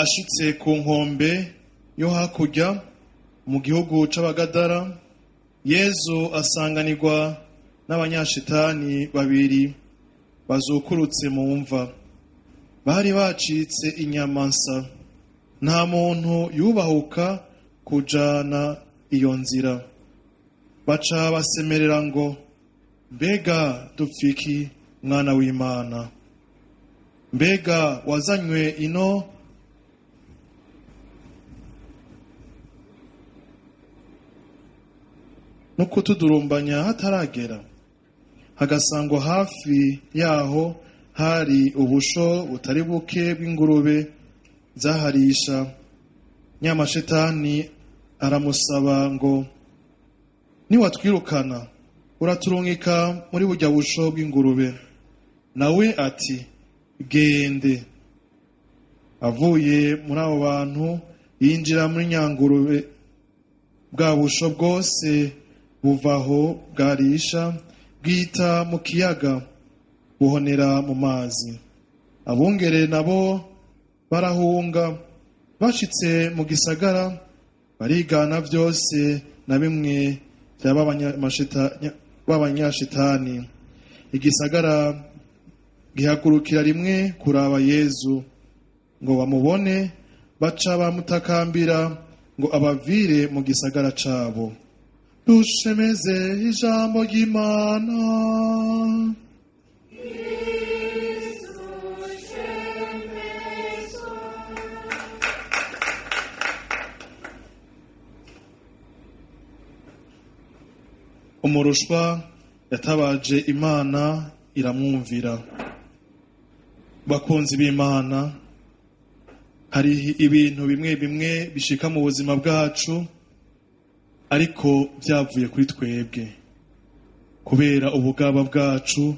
ashitse ku nkombe yo hakurya mu gihugu c'abagadara, Yezu asanganirwa n'abanyashitani babiri bazukurutse mu mva. Bari bacitse inyamansa, nta muntu yubahuka kujana iyo nzira. Baca basemerera ngo, mbega dupfiki mwana w'Imana, mbega wazanywe ino no kutudurumbanya hataragera? Hagasangwa hafi yaho hari ubusho butari buke bw'ingurube zaharisha. Nyamashetani aramusaba ngo, niwatwirukana uraturungika muri burya busho bw'ingurube. Nawe ati, gende. Avuye muri abo bantu yinjira muri nyangurube. Bwa busho bwose buvaho bwarisha, bwita mu kiyaga, buhonera mu mazi. Abungere nabo barahunga, bashitse mu gisagara barigana vyose na bimwe by'abanyashitani. Igisagara gihagurukira rimwe kuraba Yezu ngo bamubone, baca bamutakambira ngo abavire mu gisagara cabo. Dushemeze ijambo ry'Imana. Umurushwa yatabaje Imana iramwumvira. Bakunzi b'Imana, hari ibintu bimwe bimwe bishika mu buzima bwacu ariko byavuye kuri twebwe, kubera ubugaba bwacu,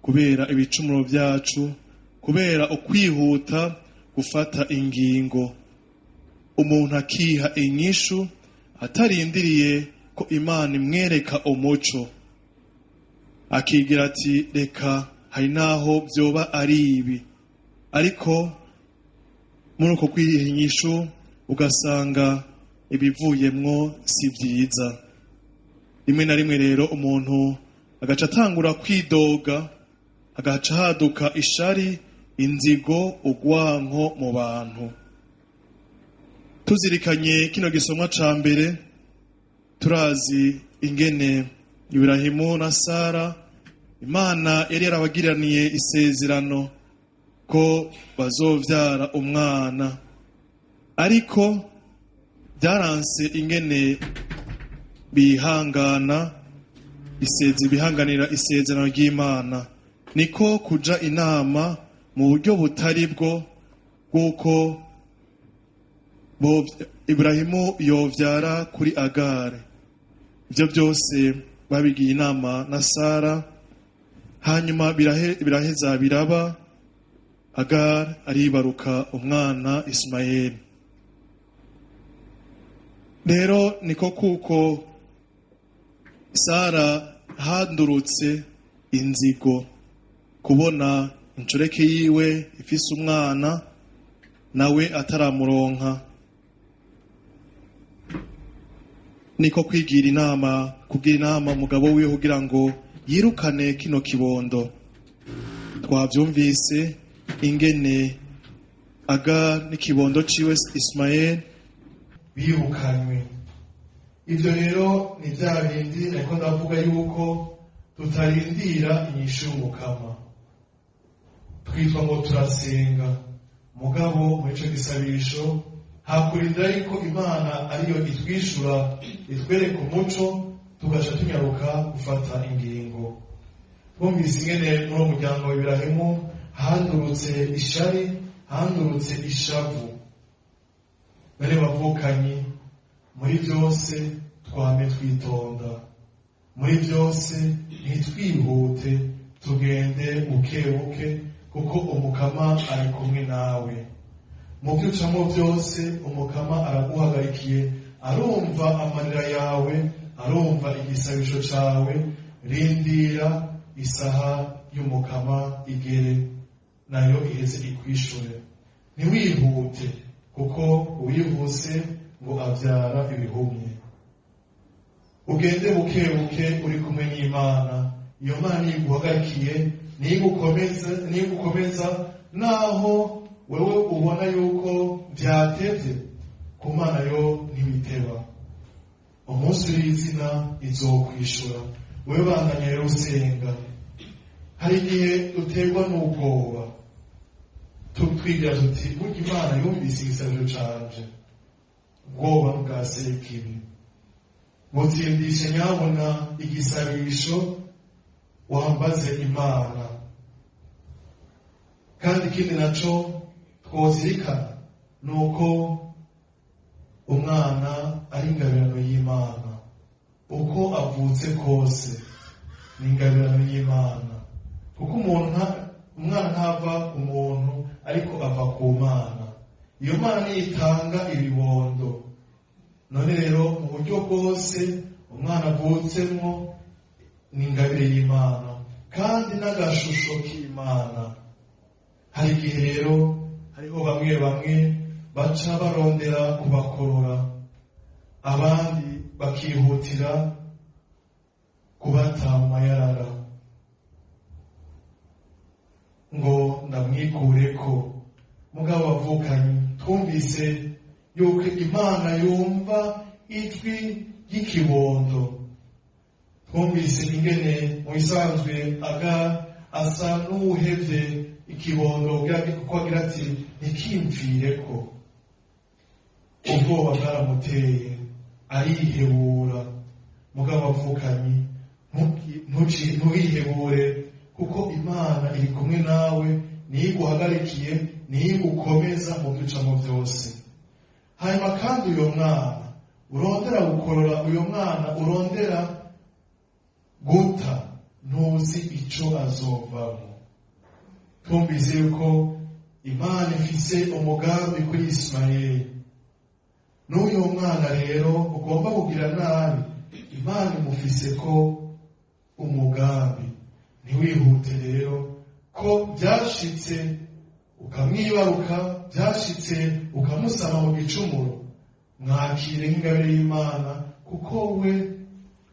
kubera ibicumuro byacu, kubera ukwihuta gufata ingingo. Umuntu akiha inyishu atarindiriye ko Imana imwereka umuco, akigira ati reka hari naho byoba ari ibi. Ariko muri uko kwiha inyishu ugasanga ibivuyemwo si byiza. Rimwe na rimwe rero umuntu agaca atangura kwidoga, agaca haduka ishari, inzigo, ugwanko mu bantu. Tuzirikanye kino gisomwa ca mbere, turazi ingene Iburahimu na Sara Imana yari yarabagiraniye isezerano ko bazovyara umwana, ariko byaranse ingene bihanganira isezerano ry'Imana. Niko kuja inama mu buryo butari bwo bw'uko Iburahimu yovyara kuri Agare. Ibyo byose babigiye inama na Sara, hanyuma biraheza biraba. Agare aribaruka umwana Ismaeli. Rero niko kuko Sara handurutse inzigo kubona inshoreke yiwe ifise umwana nawe ataramuronka. Niko kugira inama umugabo wiwe kugira ngo yirukane kino kibondo. Twavyumvise ingene Agare n'ikibondo ciwe Ismaeli birukanywe. Ivyo rero ni vya bindi ariko ndavuga yuko tutarindira inyishu y'umukama. Twitwa ngo turasenga, mugabo muri ico gisabisho hakurindira yuko Imana ariyo itwishura, itwereka umuco, tugaca tunyaruka gufata ingingo. Twumvise ingene muri umuryango w'Iburahimu handurutse ishari, handurutse ishavu. Bane bavukanye, muri byose twame twitonda, muri byose ntitwihute, tugende buke buke kuko umukama ari kumwe nawe. Mu byo ucamo byose umukama araguhagarikiye, arumva amarira yawe, arumva igisabisho cawe. Rindira isaha y'umukama igere, nayo iheze ikwishure. Ntiwihute, kuko uwihuse ngo abyara ibihumye. Ugende buke buke uri kumwe n'Imana. Iyo Mana iguhagarikiye nigukomeza naho wewe ubona yuko byatevye, ku Mana yo ntibiteba. Umunsi w'izina izokwishura. Wewe bandanya rero usenga. Hari igihe duterwa n'ubwoba tutwigira tuti burya Imana yumvise igisabiro canje. Ubwoba bwa sekibi butsindishe nyabona igisabisho wambaze Imana. Kandi ikindi naco twozirikana nuko umwana ari ingabirano y'Imana. Uko avutse kose ni ingabirano y'Imana, kuko umwana ntava umuntu ariko ava ku Mana. Iyo Mana niyitanga ibibondo. None rero mu buryo bwose umwana avutsemo ni ingabire y'Imana kandi n'agashusho k'Imana. Hari igihe rero hariho bamwe baca barondera kubakorora, abandi bakihutira kubata mu mayarara ngo ndamwikureko. Mugabo bavukanye twumvise yuko Imana yumva ijwi ry'ikibondo. Twumvise ingene mu bisanzwe asa n'uwuhevye ikibondo kuko agira ati ntikimvireko. Ubwoba bwaramuteye arihebura. Mugabo bavukanye ntuhihebure, kuko Imana iri kumwe nawe, niyo iguhagarikiye, niyo igukomeza mu byucamo byose. Hanyuma kandi uyo mwana urondera gukorora, uyo mwana urondera guta, ntuzi ico azovamo. Twumvise yuko Imana ifise umugambi kuri Ismaeli. N'uyo mwana rero ugomba kugira nabi, Imana imufise ko umugambi. Ntiwihute rero ko byashitse ukamwibaruka, byashitse ukamusama mu gicumuro. Mwakire nk'ingabire y'Imana, kuko we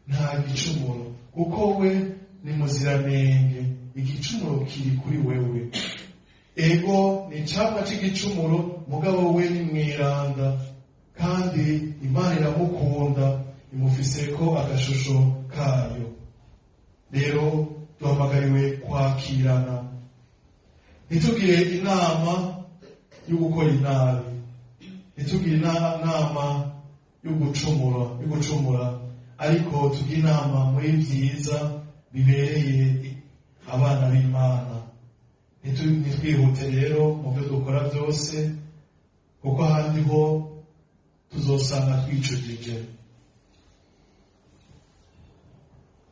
nta gicumuro, kuko we ni muziranenge. Igicumuro kiri kuri wewe. Ego ni icamwa c'igicumuro, mugabo we ni mweranda kandi Imana iramukunda, imufise ko agashusho kayo. Rero duhamagariwe kwakirana. Ntitugire inama yo gukora inabi, ntitugire inama yo gucumura, ariko tugire inama muri vyiza bibereye abana b'Imana. Ntitwihute rero mu byo dukora byose, kuko ahandi ho tuzosanga twicujije.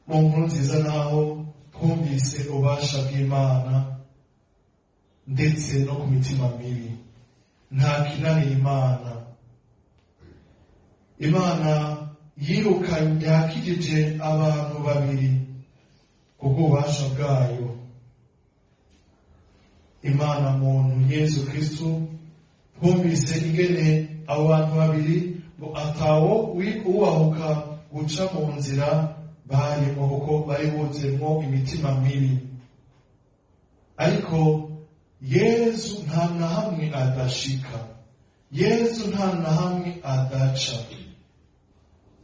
Mu nkuru nziza naho twumvise ububasha bw'Imana ndetse no ku mitima mibi. Nta kinaniye Imana. Imana yakijije abantu babiri kubw'ububasha bwayo. Imana muntu Yesu Kristo, twumvise ingene abo bantu babiri ngo atawo ubahuka guca mu nzira barimo, kuko bari buzemwo imitima mibi. Ariko Yesu nta na hamwe adashika, Yesu nta na hamwe adaca.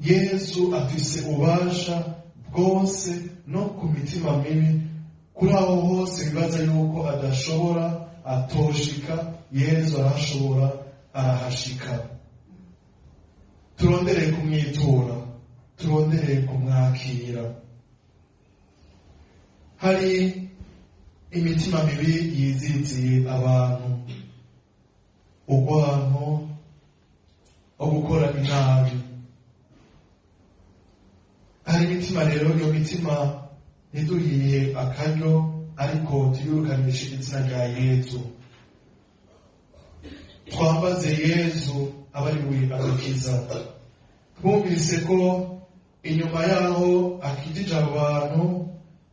Yesu afise ububasha bwose no ku mitima mibi. Kuri aho hose bibaza yuko adashobora, atoshika, Yesu arashobora, arahashika. Turondere kumwitura, turondere kumwakira. Hari imitima mibi yiziziye abantu, urwanko, gukora inabi. Hari imitima rero, iyo mitima ntiduhiye akaryo, ariko tuyurukanishe izina rya Yesu. Twambaze Yesu abari we agakiza. Twumvise ko inyuma yaho akijije abantu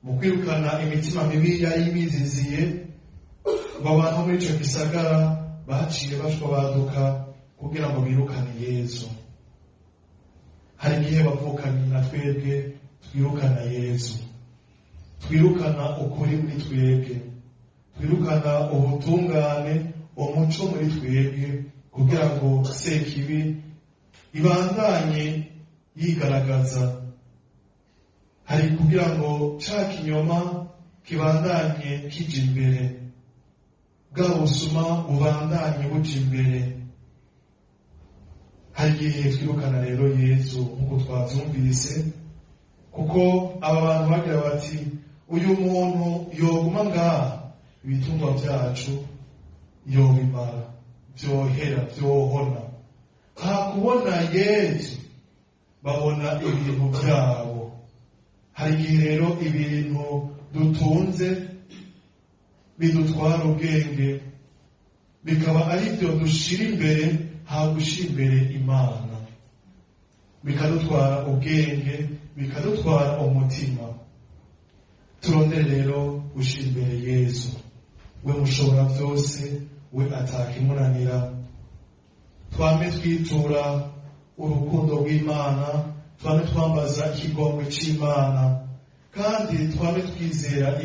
mu kwirukana imitima mibi yari imiziziye, ngo abantu muri ico gisagara baciye bashwa baduka kugira ngo birukane Yesu. Hari igihe bavukanye na twebwe twirukana Yesu, twirukana ukuri muri twebwe, twirukana ubutungane, umuco muri twebwe, kugira ngo sekibi ibandanye yigaragaza. Hari kugira ngo ca kinyoma kibandanye kija imbere, bwa busuma bubandanye buja imbere. Hari igihe twirukana rero Yesu nk'uko twavyumvise, kuko aba bantu bagira bati uyu muntu yoguma ngaha ibitungwa vyacu yobimara, vyohera, vyohona. Hakubona Yesu babona ibintu vyabo. Hari igihe rero ibintu dutunze bidutwara ubwenge, bikaba ari byo dushira imbere hagushira imbere Imana, bikadutwara ubwenge, bikadutwara umutima. Turondere rero gushira imbere Yesu, we mushobora vyose, we atakimunanira. Twame twitura urukundo rw'Imana, twame twambaza ikigongwe c'Imana, kandi twame twizera